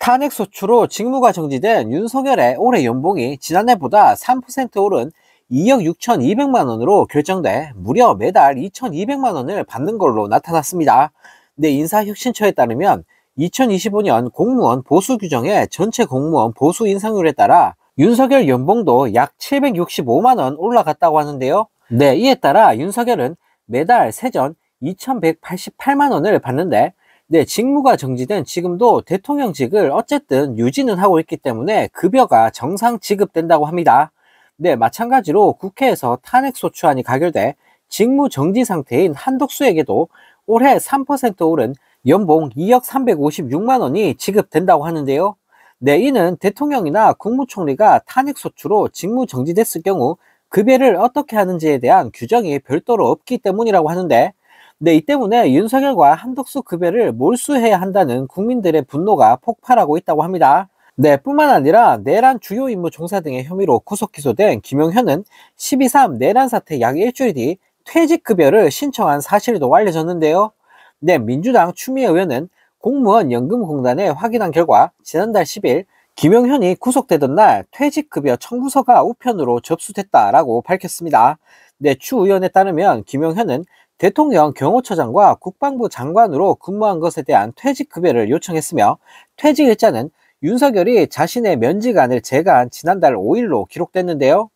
탄핵 소추로 직무가 정지된 윤석열의 올해 연봉이 지난해보다 3% 오른 2억 6,200만 원으로 결정돼 무려 매달 2,200만 원을 받는 걸로 나타났습니다. 네, 인사혁신처에 따르면 2025년 공무원 보수 규정의 전체 공무원 보수 인상률에 따라 윤석열 연봉도 약 765만 원 올라갔다고 하는데요. 네, 이에 따라 윤석열은 매달 세전 2,188만 원을 받는데, 네, 직무가 정지된 지금도 대통령직을 어쨌든 유지는 하고 있기 때문에 급여가 정상 지급된다고 합니다. 네, 마찬가지로 국회에서 탄핵소추안이 가결돼 직무 정지 상태인 한덕수에게도 올해 3% 오른 연봉 2억 356만 원이 지급된다고 하는데요. 네, 이는 대통령이나 국무총리가 탄핵소추로 직무 정지됐을 경우 급여를 어떻게 하는지에 대한 규정이 별도로 없기 때문이라고 하는데, 네, 이 때문에 윤석열과 한덕수 급여를 몰수해야 한다는 국민들의 분노가 폭발하고 있다고 합니다. 네, 뿐만 아니라 내란 주요 임무 종사 등의 혐의로 구속 기소된 김용현은 12.3 내란 사태 약 일주일 뒤 퇴직급여를 신청한 사실도 알려졌는데요. 네, 민주당 추미애 의원은 공무원 연금공단에 확인한 결과 지난달 10일 김용현이 구속되던 날 퇴직급여 청구서가 우편으로 접수됐다라고 밝혔습니다. 네, 추 의원에 따르면 김용현은 대통령 경호처장과 국방부 장관으로 근무한 것에 대한 퇴직급여를 요청했으며, 퇴직 일자는 윤석열이 자신의 면직안을 제거한 지난달 5일로 기록됐는데요.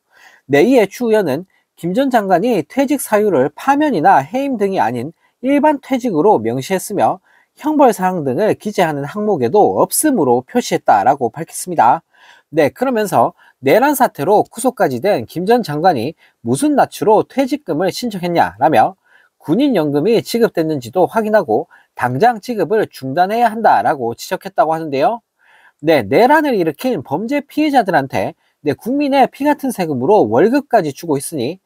네, 이에 추 의원은 김 전 장관이 퇴직 사유를 파면이나 해임 등이 아닌 일반 퇴직으로 명시했으며 형벌사항 등을 기재하는 항목에도 없음으로 표시했다라고 밝혔습니다. 네, 그러면서 내란 사태로 구속까지 된 김 전 장관이 무슨 낯으로 퇴직금을 신청했냐라며 군인연금이 지급됐는지도 확인하고 당장 지급을 중단해야 한다라고 지적했다고 하는데요. 네, 내란을 일으킨 범죄 피해자들한테 국민의 피 같은 세금으로 월급까지 주고 있으니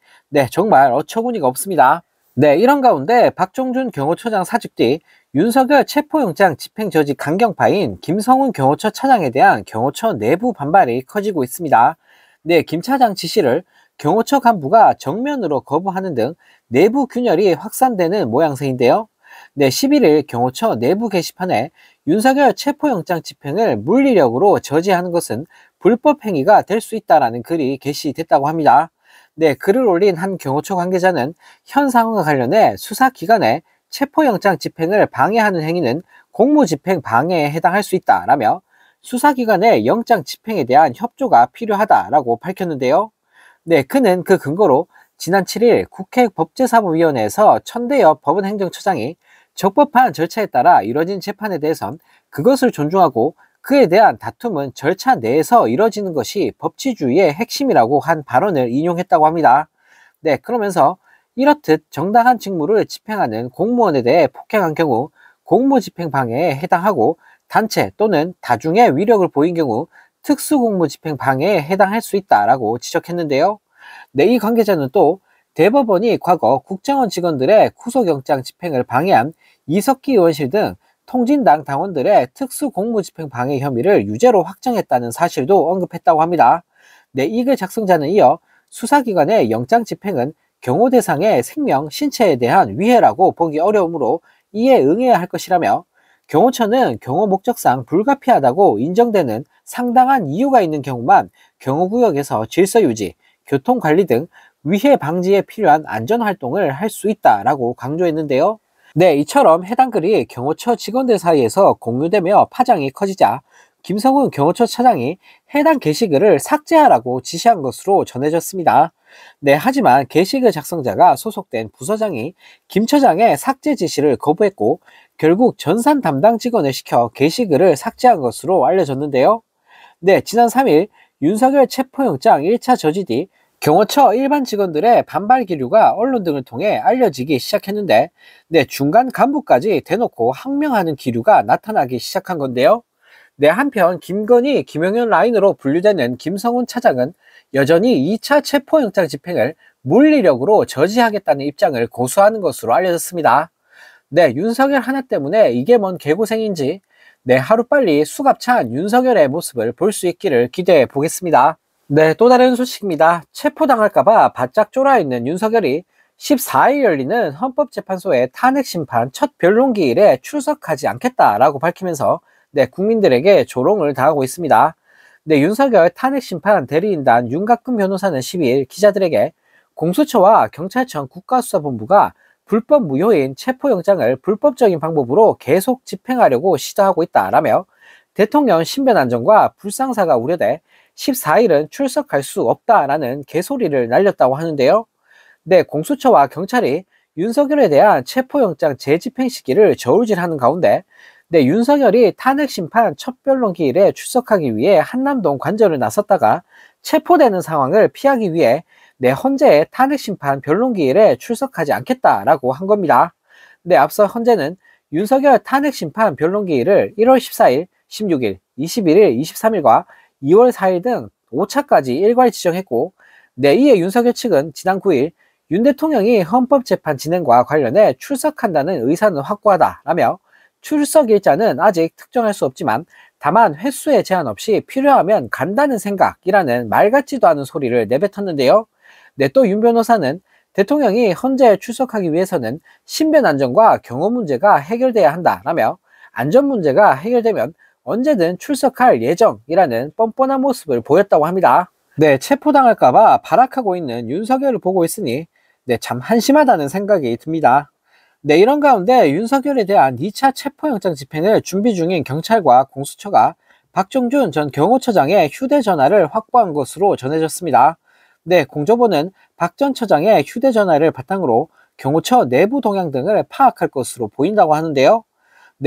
정말 어처구니가 없습니다. 네, 이런 가운데 박종준 경호처장 사직 뒤 윤석열 체포영장 집행저지 강경파인 김성훈 경호처 차장에 대한 경호처 내부 반발이 커지고 있습니다. 네, 김 차장 지시를 경호처 간부가 정면으로 거부하는 등 내부 균열이 확산되는 모양새인데요. 네, 11일 경호처 내부 게시판에 윤석열 체포영장 집행을 물리력으로 저지하는 것은 불법 행위가 될 수 있다라는 글이 게시됐다고 합니다. 네, 글을 올린 한 경호처 관계자는 현 상황과 관련해 수사기관의 체포영장 집행을 방해하는 행위는 공무집행 방해에 해당할 수 있다라며 수사기관의 영장 집행에 대한 협조가 필요하다라고 밝혔는데요. 네, 그는 그 근거로 지난 7일 국회 법제사법위원회에서 천대엽 법원행정처장이 적법한 절차에 따라 이뤄진 재판에 대해선 그것을 존중하고 그에 대한 다툼은 절차 내에서 이뤄지는 것이 법치주의의 핵심이라고 한 발언을 인용했다고 합니다. 네, 그러면서 이렇듯 정당한 직무를 집행하는 공무원에 대해 폭행한 경우 공무집행 방해에 해당하고 단체 또는 다중의 위력을 보인 경우 특수공무집행 방해에 해당할 수 있다라고 지적했는데요. 네, 이 관계자는 또 대법원이 과거 국정원 직원들의 구속영장 집행을 방해한 이석기 의원실 등 통진당 당원들의 특수공무집행 방해 혐의를 유죄로 확정했다는 사실도 언급했다고 합니다. 네, 이 글 작성자는 이어 수사기관의 영장 집행은 경호 대상의 생명, 신체에 대한 위해라고 보기 어려우므로 이에 응해야 할 것이라며, 경호처는 경호 목적상 불가피하다고 인정되는 상당한 이유가 있는 경우만 경호구역에서 질서유지, 교통관리 등 위해 방지에 필요한 안전활동을 할 수 있다라고 강조했는데요. 네, 이처럼 해당 글이 경호처 직원들 사이에서 공유되며 파장이 커지자 김성훈 경호처 차장이 해당 게시글을 삭제하라고 지시한 것으로 전해졌습니다. 네, 하지만 게시글 작성자가 소속된 부서장이 김 처장의 삭제 지시를 거부했고 결국 전산 담당 직원을 시켜 게시글을 삭제한 것으로 알려졌는데요. 네, 지난 3일 윤석열 체포영장 1차 저지 뒤 경호처 일반 직원들의 반발 기류가 언론 등을 통해 알려지기 시작했는데, 네, 중간 간부까지 대놓고 항명하는 기류가 나타나기 시작한 건데요. 네, 한편 김건희, 김용현 라인으로 분류되는 김성훈 차장은 여전히 2차 체포영장 집행을 물리력으로 저지하겠다는 입장을 고수하는 것으로 알려졌습니다. 네, 윤석열 하나 때문에 이게 뭔 개고생인지 하루빨리 수갑찬 윤석열의 모습을 볼 수 있기를 기대해 보겠습니다. 네, 또 다른 소식입니다. 체포당할까봐 바짝 쫄아있는 윤석열이 14일 열리는 헌법재판소의 탄핵심판 첫 변론기일에 출석하지 않겠다라고 밝히면서 국민들에게 조롱을 당하고 있습니다. 윤석열 탄핵심판 대리인단 윤곽근 변호사는 12일 기자들에게 공수처와 경찰청 국가수사본부가 불법 무효인 체포영장을 불법적인 방법으로 계속 집행하려고 시도하고 있다라며 대통령 신변 안전과 불상사가 우려돼 14일은 출석할 수 없다라는 개소리를 날렸다고 하는데요. 공수처와 경찰이 윤석열에 대한 체포영장 재집행 시기를 저울질하는 가운데 윤석열이 탄핵심판 첫 변론기일에 출석하기 위해 한남동 관저를 나섰다가 체포되는 상황을 피하기 위해 헌재의 탄핵심판 변론기일에 출석하지 않겠다라고 한 겁니다. 앞서 헌재는 윤석열 탄핵심판 변론기일을 1월 14일, 16일, 21일, 23일과 2월 4일 등 5차까지 일괄 지정했고 이에 윤석열 측은 지난 9일 윤 대통령이 헌법재판 진행과 관련해 출석한다는 의사는 확고하다라며 출석 일자는 아직 특정할 수 없지만 다만 횟수에 제한 없이 필요하면 간다는 생각이라는 말 같지도 않은 소리를 내뱉었는데요. 또 윤 변호사는 대통령이 헌재에 출석하기 위해서는 신변 안전과 경호 문제가 해결돼야 한다라며 안전 문제가 해결되면 언제든 출석할 예정이라는 뻔뻔한 모습을 보였다고 합니다. 체포당할까봐 발악하고 있는 윤석열을 보고 있으니 참 한심하다는 생각이 듭니다. 이런 가운데 윤석열에 대한 2차 체포영장 집행을 준비 중인 경찰과 공수처가 박종준 전 경호처장의 휴대전화를 확보한 것으로 전해졌습니다. 공조보는 박 전 처장의 휴대전화를 바탕으로 경호처 내부 동향 등을 파악할 것으로 보인다고 하는데요.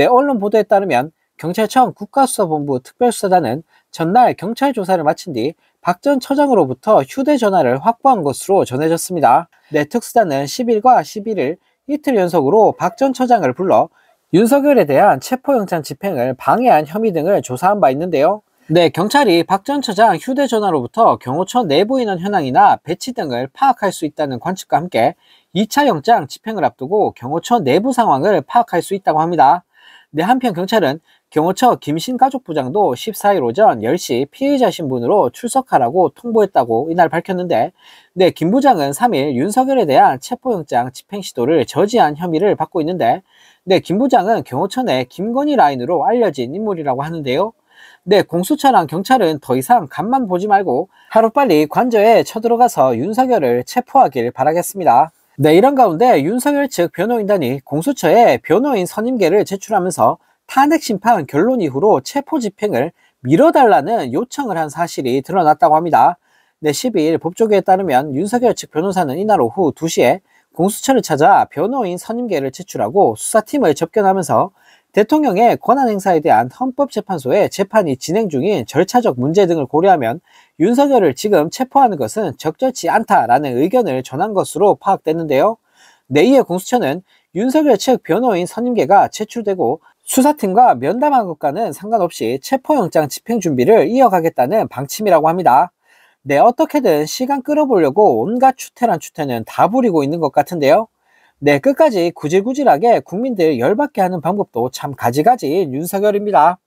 언론 보도에 따르면 경찰청 국가수사본부 특별수사단은 전날 경찰 조사를 마친 뒤 박 전 처장으로부터 휴대전화를 확보한 것으로 전해졌습니다. 특수단은 10일과 11일 이틀 연속으로 박 전 처장을 불러 윤석열에 대한 체포영장 집행을 방해한 혐의 등을 조사한 바 있는데요. 경찰이 박 전 처장 휴대전화로부터 경호처 내부 인원 현황이나 배치 등을 파악할 수 있다는 관측과 함께 2차 영장 집행을 앞두고 경호처 내부 상황을 파악할 수 있다고 합니다. 한편 경찰은 경호처 김신 가족부장도 14일 오전 10시 피의자 신분으로 출석하라고 통보했다고 이날 밝혔는데 김 부장은 3일 윤석열에 대한 체포영장 집행 시도를 저지한 혐의를 받고 있는데 김 부장은 경호처 내 김건희 라인으로 알려진 인물이라고 하는데요. 공수처랑 경찰은 더 이상 간만 보지 말고 하루빨리 관저에 쳐들어가서 윤석열을 체포하길 바라겠습니다. 이런 가운데 윤석열 측 변호인단이 공수처에 변호인 선임계를 제출하면서 탄핵심판 결론 이후로 체포집행을 미뤄달라는 요청을 한 사실이 드러났다고 합니다. 12일 법조계에 따르면 윤석열 측 변호사는 이날 오후 2시에 공수처를 찾아 변호인 선임계를 제출하고 수사팀을 접견하면서 대통령의 권한행사에 대한 헌법재판소의 재판이 진행 중인 절차적 문제 등을 고려하면 윤석열을 지금 체포하는 것은 적절치 않다라는 의견을 전한 것으로 파악됐는데요. 이에 공수처는 윤석열 측 변호인 선임계가 제출되고 수사팀과 면담한 것과는 상관없이 체포영장 집행 준비를 이어가겠다는 방침이라고 합니다. 어떻게든 시간 끌어보려고 온갖 추태란 추태는 다 부리고 있는 것 같은데요. 끝까지 구질구질하게 국민들 열받게 하는 방법도 참 가지가지인 윤석열입니다.